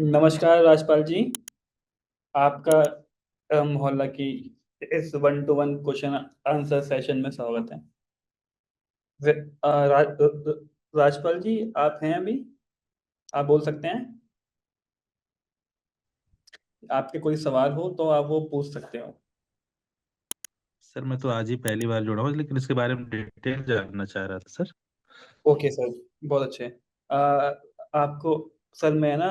नमस्कार राजपाल जी, आपका मोहल्ला की इस one two one question answer session में स्वागत है। वे- राजपाल जी, आप हैं अभी? आप बोल सकते हैं? आपके कोई सवाल हो तो आप वो पूछ सकते हो। सर मैं तो आज ही पहली बार जुड़ा हूँ लेकिन इसके बारे में डिटेल जानना चाह रहा था सर। ओके सर, बहुत अच्छे। आपको सर मैं ना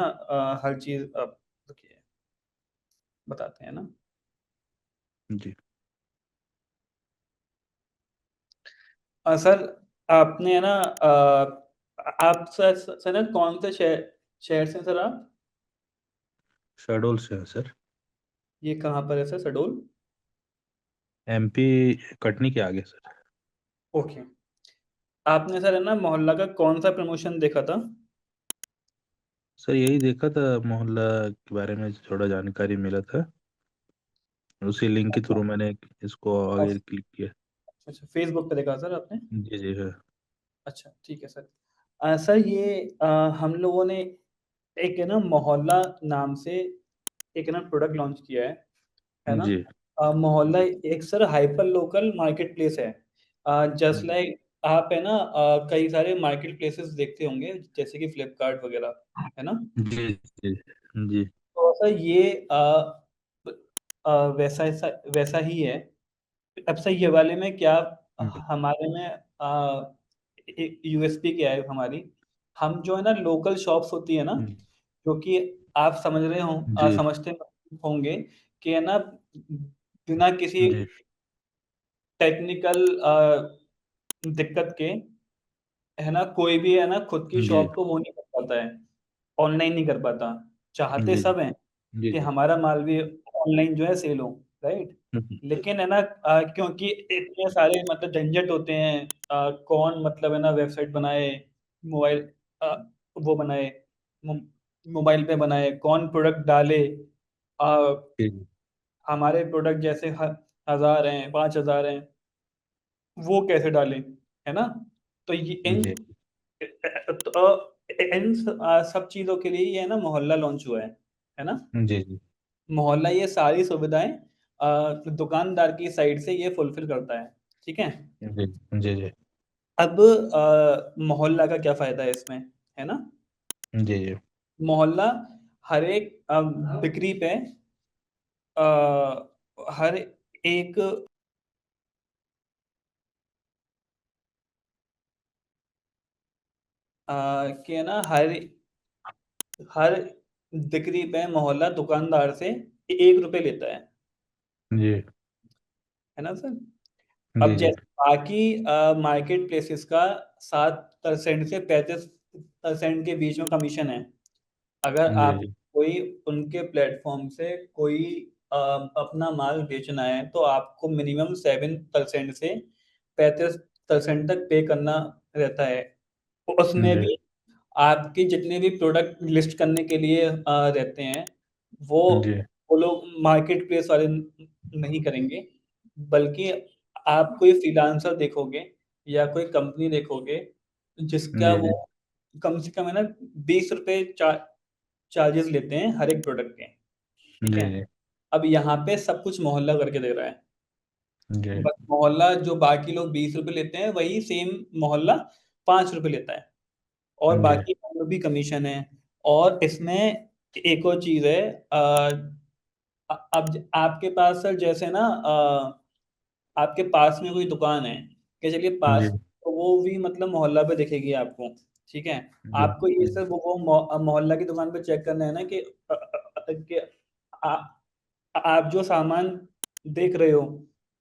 हर चीज़ रुकिए, बताते हैं ना। जी। सर आपने है ना आप सर ना कौन से शहर से हैं सर आप? शहडोल से है सर। ये कहाँ पर है सर, शहडोल? एमपी कटनी के आगे सर। ओके। आपने सर है ना मोहल्ला का कौन सा प्रमोशन देखा था? सर यही देखा था, मोहल्ला के बारे में थोड़ा जानकारी मिला था, उसी लिंक के अच्छा थ्रू मैंने इसको आगे अच्छा। क्लिक किया। अच्छा, फेसबुक पे देखा सर आपने? जी जी है। अच्छा ठीक है सर। सर ये हम लोगों ने एक है ना मोहल्ला नाम से एक है ना प्रोडक्ट लॉन्च किया है ना? जी मोहल्ला एक sir hyper local market place है। जस्ट जी लाइक आप है ना कई सारे मार्केट प्लेसेस देखते होंगे जैसे कि फ्लिपकार्ट वगैरह, है ना? जी जी जी तो सर ये वैसा ऐसा वैसा ही है। अब सर ये वाले में क्या जी हमारे में यूएसपी क्या है हमारी? हम जो है ना लोकल शॉप्स होती है ना, जो कि आप समझ रहे हो, जी समझते होंगे कि है ना बिना किसी जी टेक्निकल दिक्कत के है ना कोई भी है ना खुद की जी शॉप को वो नहीं कर पाता है, ऑनलाइन नहीं कर पाता। चाहते जी सब हैं जी कि जी हमारा माल भी ऑनलाइन जो है सेल हो, राइट? लेकिन है ना क्योंकि इतने सारे मतलब झंझट होते हैं, कौन मतलब है ना वेबसाइट बनाए, मोबाइल अ, वो बनाए, मो मोबाइल पे बनाए, कौन प्रोडक्ट डाले, अ, जी हमारे प्रोडक्ट जैसे 1000 हैं, 5000 हैं, वो कैसे डालें, है ना? तो ये सब चीज़ों के लिए ये है ना मोहल्ला लॉन्च हुआ है ना? जी जी मोहल्ला ये सारी सुविधाएँ दुकानदार की साइड से ये फुलफ़िल करता है, ठीक है? जी जी जी अब मोहल्ला का क्या फ़ायदा है इसमें, है ना? जी जी मोहल्ला हर एक बिक्री पे अ, हर एक कि है ना हर बिक्री पे मोहल्ला दुकानदार से ₹1 लेता है ना सर? जी अब जी जैसे बाकी मार्केट प्लेसेस का 7% से 35% के बीच में कमीशन है। अगर जी आप जी कोई उनके प्लेटफ़ॉर्म से कोई अपना माल बेचना है, तो आपको मिनिमम 7% से 35% तक पे करना रहता है। उसमें जी भी आपके जितने भी प्रोडक्ट लिस्ट करने के लिए रहते हैं, वो जी वो लोग मार्केट प्लेस वाले नहीं करेंगे, बल्कि आप कोई फ्रीलांसर देखोगे या कोई कंपनी देखोगे, जिसका जी वो जी कम से कम है ना ₹20 चार्जेज़ लेते हैं हर एक प्रोडक्ट के, ठीक जी है? जी अब यहाँ पे सब कुछ मोहल्ला करके दे रहा है। जी बस मोहल्ला जो बाकी लोग ₹20 लेते हैं, वही सेम मोहल्ला ₹5 लेता है। और जी बाकी का जो भी कमीशन है। और इसमें एक और चीज़ है, अब आपके पास सर जैसे ना आपके पास में कोई दुकान है, कि चलिए पास, जी तो वो भी मतलब मोहल्ला पे दिखेगी आपको, ठीक है? जी आपको ये जी सर वो मोहल्ला की दुकान पे चेक करना है ना कि कि आ आप जो सामान देख रहे हो,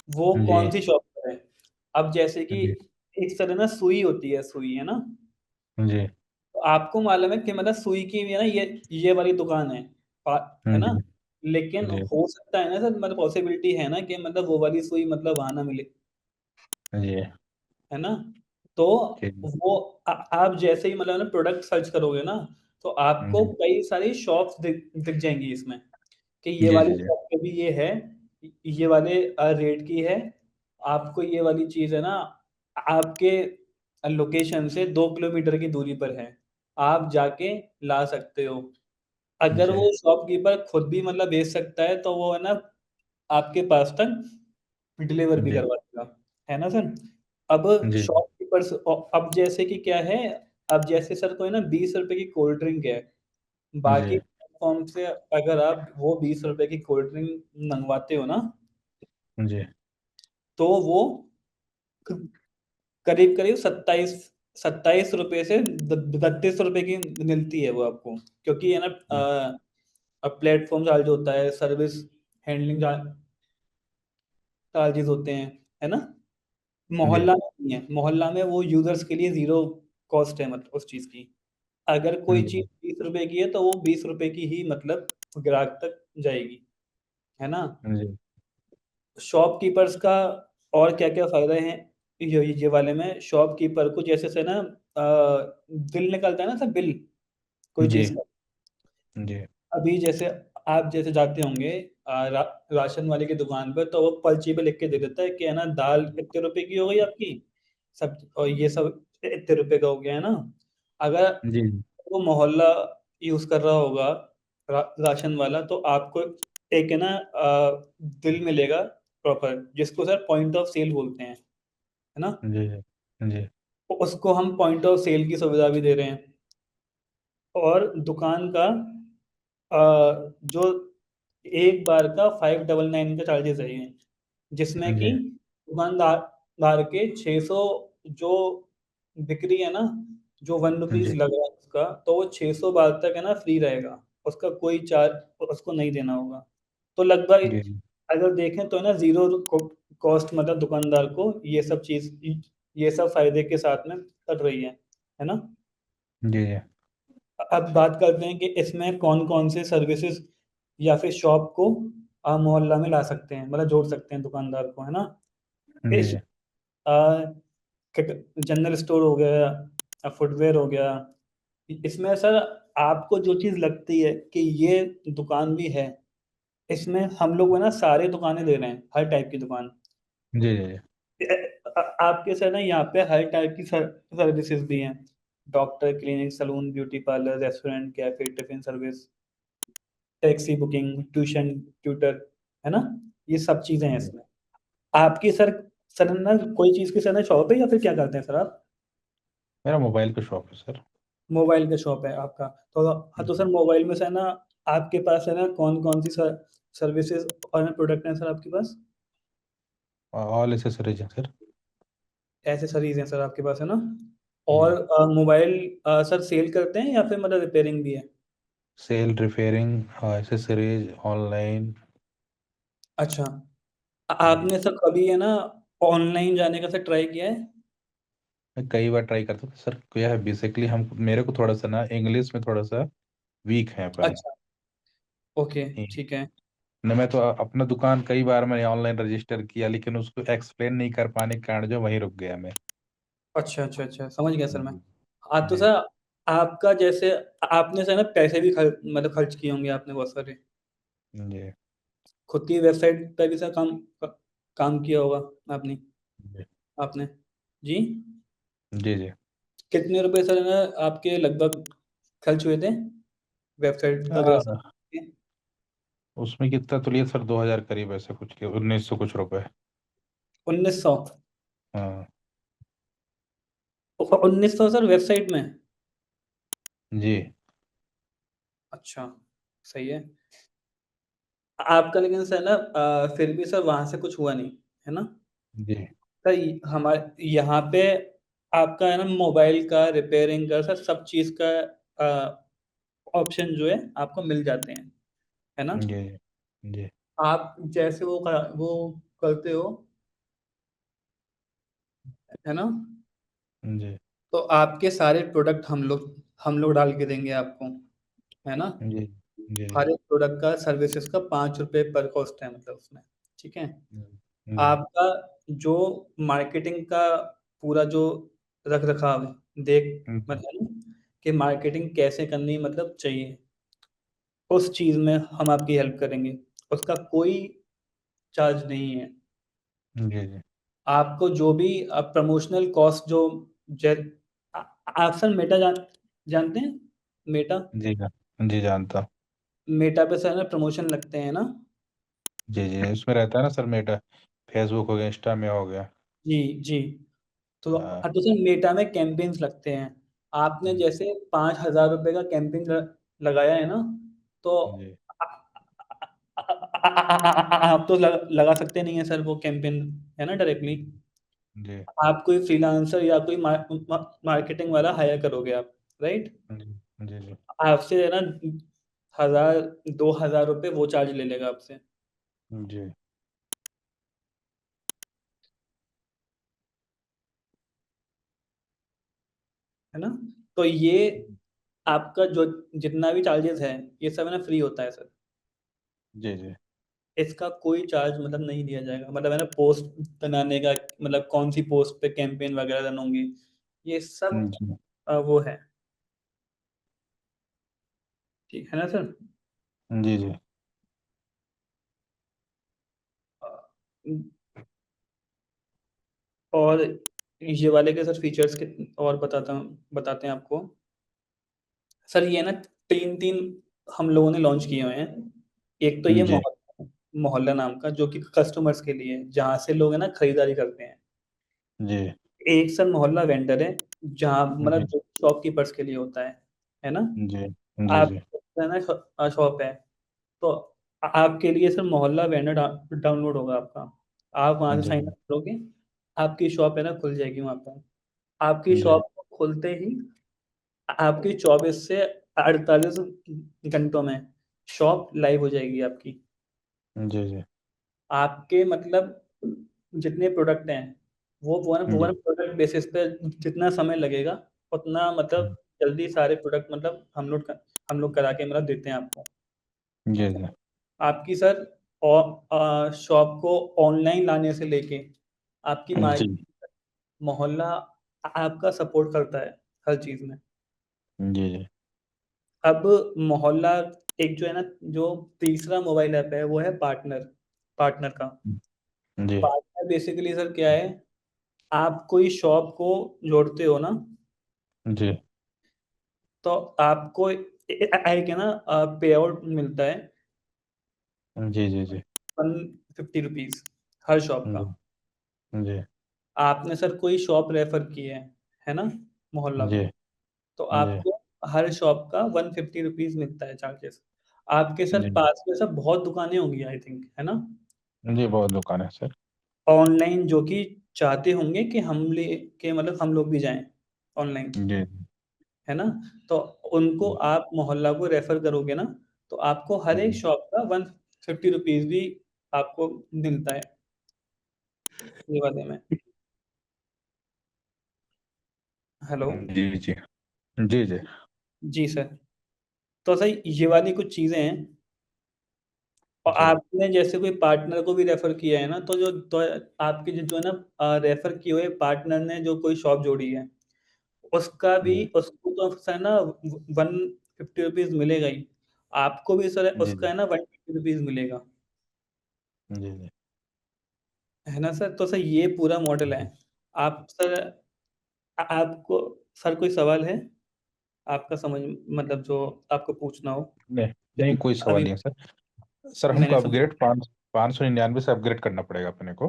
वो जी कौन-सी शॉप पर है। अब जैसे कि जी एक सर है ना सुई होती है, सुई, है ना? जी तो आपको मालूम है कि मतलब सुई की भी है ना ये वाली दुकान है, पा है ना? जी लेकिन जी हो सकता है ना सर, मतलब पॉसिबिलिटी है ना कि मतलब वो वाली सुई मतलब वहाँ ना मिले, जी है ना? तो वो आप जैसे ही मतलब ना प्रोडक्ट सर्च करोगे ना, तो आपको जी कई सारी शॉप्स दिख दिख जाएँगी इसमें, कि ये जी वाली जी शॉप पे भी ये है, ये वाले रेट की है, आपको ये वाली चीज़ है ना आपके लोकेशन से 2 किलोमीटर की दूरी पर है, आप जाके ला सकते हो। अगर जी वो शॉपकीपर खुद भी मतलब बेच सकता है तो वो है ना आपके पास तक डिलीवर भी जी करवा देगा, है ना सर? अब जी शॉपकीपर्स अब जैसे कि क्या है, अब जैसे सर कोई ना ₹20 की कोल्ड ड्रिंक है, जी बाकी प्लेटफ़ॉर्म से अगर आप वो ₹20 की कोल्ड ड्रिंक मँगवाते हो ना, जी तो वो क करीब-करीब 27 रुपए से द ₹32 की मिलती है वो आपको। क्योंकि है ना अब प्लेटफ़ॉर्म चार्ज होता है, सर्विस हैंडलिंग चार्जेज़ होते हैं, है ना? जी मोहल्ला में नहीं है, मोहल्ला में वो यूज़र्स के लिए ज़ीरो कॉस्ट है मतलब उस चीज़ की। अगर कोई चीज़ जी ₹20 की है तो वो ₹20 की ही मतलब ग्राहक तक जाएगी, है ना? जी शॉपकीपर्स का और क्या-क्या फ़ायदे हैं ये वाले में, शॉपकीपर को जैसे से ना बिल निकलता है ना सर, बिल कोई जी चीज़ का। जी अभी जैसे आप जैसे जाते होंगे राशन वाले की दुकान पे, तो वो पर्ची पे लिख के दे देता है कि है ना दाल इतने रुपए की हो गई आपकी, सब और ये सब इतने रुपए का हो गया, है ना? अगर जी वो मोहल्ला यूज़ कर रहा होगा राशन वाला, तो आपको एक है ना बिल मिलेगा प्रॉपर, जिसको सर पॉइंट ऑफ सेल बोलते हैं, है ना? जी जी तो उसको हम पॉइंट ऑफ सेल की सुविधा भी दे रहे हैं। और दुकान का जो एक बार का 599 का चार्जेज़ है ये, जिसमें कि जी दुकानदार दार के 600 जो बिक्री है ना, जो ₹1 जी लग रहा है उसका, तो वो 600 बार तक है ना फ्री रहेगा। उसका कोई चार्ज उसको नहीं देना होगा। तो लगभग जी अगर देखें तो है ना ज़ीरो कॉस्ट मतलब दुकानदार को ये सब चीज़ ये सब फ़ायदे के साथ में पड़ रही है ना? जी अब बात करते हैं कि इसमें कौन-कौन से सर्विसेज़ या फिर शॉप को मोहल्ला में ला सकते हैं, मतलब जोड़ सकते हैं दुकानदार को, है ना? इस जी अ, जनरल स्टोर हो गया, फुटवियर हो गया। इसमें सर आपको जो चीज़ लगती है कि ये दुकान भी है, इसमें हम लोग है ना सारी दुकानें दे रहे हैं, हर टाइप की दुकान। जी जी आपके सर ना यहाँ पे हर टाइप की सर्विसेज़ भी हैं। Doctor, clinic, salon, beauty parlour, restaurant, cafe, tiffin service, taxi booking, tuition, tutor, है ना? ये सब चीज़ें हैं जी। इसमें। आपकी सर ना कोई चीज़ की सर ना शॉप है या फिर क्या करते हैं सर आप? मेरा मोबाइल का शॉप है सर। मोबाइल का शॉप है आपका। तो हाँ, तो सर मोबाइल में से है ना आपके पास है ना कौन-कौन सी सर्विसेज़ और प्रोडक्ट हैं सर आपके पास? ऑल एसेसरीज है सर। एक्सेसरीज़ हैं सर आपके पास, है ना? और जी मोबाइल सर सेल करते हैं या फिर मतलब रिपेयरिंग भी है? Cell repairing accessories online. अच्छा। जी आपने सर कभी है ना ऑनलाइन जाने का सर ट्राई किया है? मैं कई बार ट्राई करता था सर, क्या है बेसिकली हम मेरे को थोड़ा सा ना इंग्लिश में थोड़ा सा वीक है अपन। अच्छा, ओके, ठीक है। न मैं तो अपना दुकान कई बार मैंने ऑनलाइन रजिस्टर किया, लेकिन उसको एक्सप्लेन नहीं कर पाने के कारण जो वहीं रुक गया मैं। अच्छा, समझ गया सर मैं। जी हाँ, तो जी सर आपका जैसे आपने सर ना पैसे भी मतलब खर्च किए होंगे आपने बहुत सारे। जी खुद की वेबसाइट पे भी सर काम किया होगा आपने जी आपने? जी? जी जी कितने रुपए सर ना आपके लगभग खर्च हुए थे वेबसाइट वगैरह सब? हाँ, उसमें कितना तो लिया सर, 2,000 करीब ऐसे कुछ के 1,900 कुछ रुपए। 1900 हाँ 1900 सर वेबसाइट में? जी अच्छा, सही है। आपका लेकिन सर ना फिर भी सर वहाँ से कुछ हुआ नहीं, है ना? जी सर हमारे यहाँ पे आपका है ना मोबाइल का, रिपेयरिंग का सर सब चीज़ का ऑप्शन जो है आपको मिल जाते हैं, है ना? जी जी आप जैसे वो करते हो, है ना? जी तो आपके सारे प्रोडक्ट हम लोग डाल के देंगे आपको, है ना? जी जी हर एक प्रोडक्ट का सर्विसेज़ का ₹5 पर कॉस्ट है मतलब उसमें, ठीक है? जी आपका जो मार्केटिंग का पूरा जो रख-रखाव है, जी मतलब कि मार्केटिंग कैसे करनी मतलब चाहिए, उस चीज़ में हम आपकी हेल्प करेंगे। उसका कोई चार्ज नहीं है। जी जी आपको जो भी प्रमोशनल कॉस्ट जो जै अ आप सर मेटा जानते हैं? मेटा? जी जानता हूँ। मेटा पे सर ना प्रमोशन लगते हैं ना। जी जी, उसमें रहता है ना सर मेटा, फेसबुक हो गया, इंस्टा में हो गया। जी जी। तो हाँ। हाँ, तो सर मेटा में कैंपेन्स लगते हैं। आपने जी जैसे 5,000 रुपये का कैंपेन लगाया है ना, तो जी आप तो लगा सकते नहीं है सर वो कैंपेन, है ना, डायरेक्टली। जी आप कोई फ्रीलांसर या कोई मार्केटिंग वाला हायर करोगे आप, राइट। जी जी जी आपसे है ना 1,000 2,000 रुपये वो चार्ज ले लेगा आपसे, जी है ना। तो ये आपका जो जितना भी चार्जेस है, ये सब है ना फ्री होता है सर। जी जी इसका कोई चार्ज मतलब नहीं दिया जाएगा, मतलब है ना पोस्ट बनाने का, मतलब कौन सी पोस्ट पे कैंपेन वगैरह रन होंगी, ये सब जी वो है। ठीक है ना सर। जी जी अ, और ये वाले के सर फीचर्स के और बताते हैं आपको। सर ये ना तीन तीन हम लोगों ने लॉन्च किए हुए हैं। एक तो ये जी मोहल्ला नाम का, जो कि कस्टमर्स के लिए है, जहाँ से लोग है ना खरीदारी करते हैं। जी एक सर मोहल्ला वेंडर है, जहाँ मतलब जी जो शॉपकीपर्स के लिए होता है ना। जी जी आप जी है ना शॉप है, तो आपके लिए सर मोहल्ला वेंडर डाउनलोड होगा आपका। आप वहाँ से जी साइन अप करोगे, आपकी शॉप है ना खुल जाएगी वहाँ पर। आपकी जी शॉप खुलते ही आपकी 24 से 48 घंटों में शॉप लाइव हो जाएगी आपकी। जी जी आपके मतलब जितने प्रोडक्ट हैं, वो जी ना प्रोडक्ट बेसिस पे जितना समय लगेगा, उतना मतलब जल्दी सारे प्रोडक्ट मतलब हम लोग करा के मतलब देते हैं आपको। जी जी आपकी सर शॉप को ऑनलाइन लाने से लेके आपकी जी मार्केट, मोहल्ला आपका सपोर्ट करता है हर चीज़ में। जी जी अब मोहल्ला एक जो है ना, जो तीसरा मोबाइल ऐप है वो है पार्टनर, पार्टनर का। जी पार्टनर बेसिकली सर क्या है, आप कोई शॉप को जोड़ते हो ना, जी तो आपको एक है ना पे आउट मिलता है जी जी जी 150 रुपीज़ हर शॉप का। जी आपने सर कोई शॉप रेफर की है ना, मोहल्ला जी को, तो जी आपको हर शॉप का 150 रुपीज़ मिलता है चार्जेस। आपके सर जी पास में सब बहुत दुकानें होंगी आई थिंक, है ना, जी बहुत दुकान है सर। ऑनलाइन, जो कि चाहते होंगे कि हम लोग भी जाएं ऑनलाइन, जी है ना। तो उनको जी आप मोहल्ला को रेफर करोगे ना, तो आपको हर एक शॉप का 150 रुपीज़ भी आपको मिलता है ये वाले में। हेलो। जी जी जी जी जी सर। तो सर ये वाली कुछ चीज़ें हैं। और जी आपने जैसे कोई पार्टनर को भी रेफर किया है ना, तो आपके जो है ना रेफर किए हुए पार्टनर ने जो कोई शॉप जोड़ी है, उसका भी जी उसको तो सर ना 150 रुपीज़ मिलेगा ही। आपको भी सर जी उसका है ना 150 रुपीज़ मिलेगा, जी जी है ना सर। तो सर ये पूरा मॉडल है। आप सर आपको सर कोई सवाल है आपका, समझ मतलब जो आपको पूछना हो, नहीं नहीं, जैसे कोई सवाल अभी नहीं है सर। सर हमको मैंने समझ, अपग्रेड 599 से अपग्रेड करना पड़ेगा अपने को।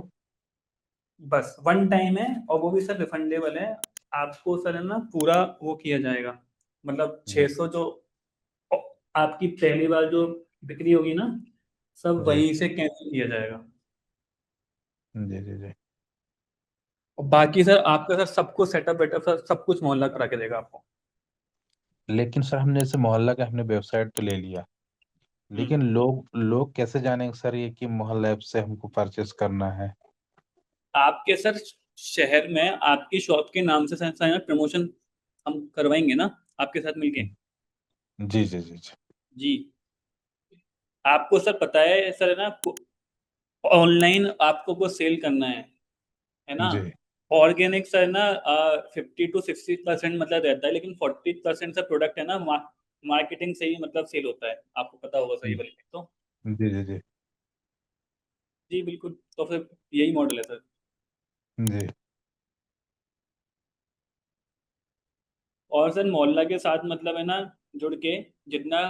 बस वन टाइम है, और वो भी सर रिफंडेबल है। आपको सर है ना पूरा वो किया जाएगा, मतलब जी 600 जो आपकी पहली बार जो बिक्री होगी ना, सब जी वहीं से कैंसिल किया जाएगा। जी जी जी और बाकी सर आपका सर सब कुछ सेटअप वेटअप सर सब कुछ मोहल्ला करा के देगा आपको। लेकिन सर हमने जैसे मोहल्ला का हमने वेबसाइट तो ले लिया, हम्म। लेकिन लोग लोग कैसे जानेंगे सर ये कि मोहल्ला ऐप से हमको परचेस करना है। आपके सर शहर में आपकी शॉप के नाम से सर प्रमोशन हम करवाएंगे ना आपके साथ मिलके। जी जी जी जी जी। आपको सर पता है सर है ना, ऑनलाइन आपको वो सेल करना है ना। जी ऑर्गेनिक सर ना 50 to 60% मतलब रहता है, लेकिन 40% से प्रोडक्ट है ना मार्केटिंग से ही मतलब सेल होता है, आपको पता होगा सही वाली चीज़ तो। जी जी जी जी बिल्कुल, तो फिर यही मॉडल है सर। जी और सर मोहल्ला के साथ मतलब है ना जुड़ के जितना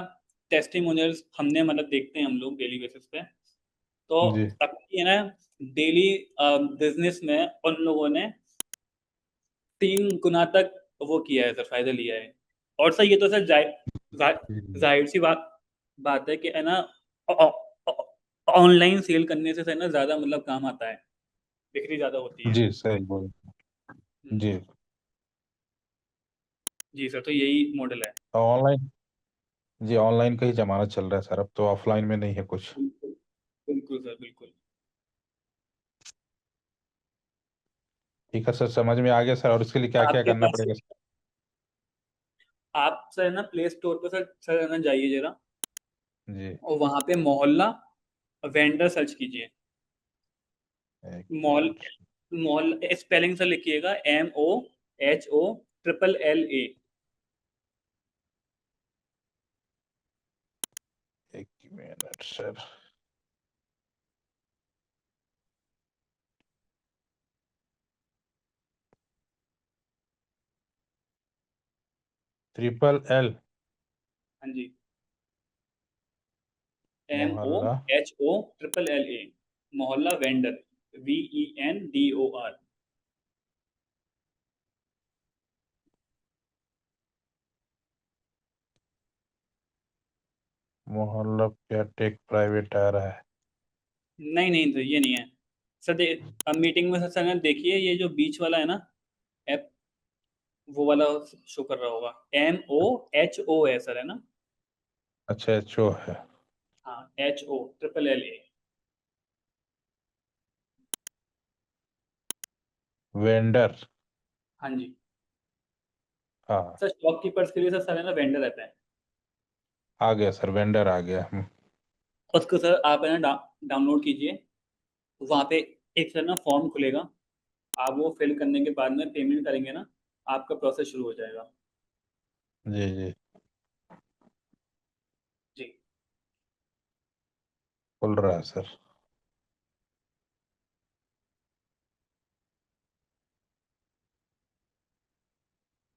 टेस्टिमोनियल्स हमने मतलब देखते हैं हम लोग डेली बेसिस पे, तो जी अपनी है ना डेली बिजनेस में उन लोगों ने 3 गुना तक वो किया है सर, फायदा लिया है। और सर ये तो सर जी जाहिर सी बात बात है कि है ना ऑनलाइन सेल करने से सर ना ज्यादा मतलब काम आता है, बिक्री ज्यादा होती है। जी, सही बोल। हम्म, जी, जी सर, तो यही मॉडल है। ऑनलाइन। जी, ऑनलाइन का ही जमाना चल रहा है सर, अब तो ऑफलाइन में नहीं है कुछ। बिल्कुल, बिल्कुल सर, बिल्कुल। ठीक है सर, समझ में आ गया सर। और इसके लिए क्या क्या आपके करना पास पड़ेगा आप सर ना प्ले स्टोर पर सर है ना जाइए जरा, सर? जी, और वहां पे मोहल्ला वेंडर सर्च कीजिए। एक मॉल मिनट। मॉल स्पेलिंग से लिखिएगा, MOHOLLA। एक मिनट सर। LLL। हाँ जी, मोहल्ला MOHOLLA, मोहल्ला वेंडर, VENDOR। मोहल्ला क्या टेक प्राइवेट आ रहा है? नहीं नहीं तो ये नहीं है सर। अब मीटिंग में सर ने देखिए, ये जो बीच वाला है ना ऐप, वो वाला शो कर रहा होगा। MOHO है सर, है ना? अच्छा, एचओ है। हाँ, HOLLA। वेंडर। हाँ जी हाँ, सर, शॉपकीपर्स के लिए सर है ना वेंडर रहता है। आ गया सर, वेंडर आ गया। उसको सर आप है ना डाउनलोड कीजिए। वहाँ पे एक सर ना फॉर्म खुलेगा, आप वो फिल करने के बाद में पेमेंट करेंगे ना, आपका प्रोसेस शुरू हो जाएगा। जी जी, जी। खुल रहा है सर।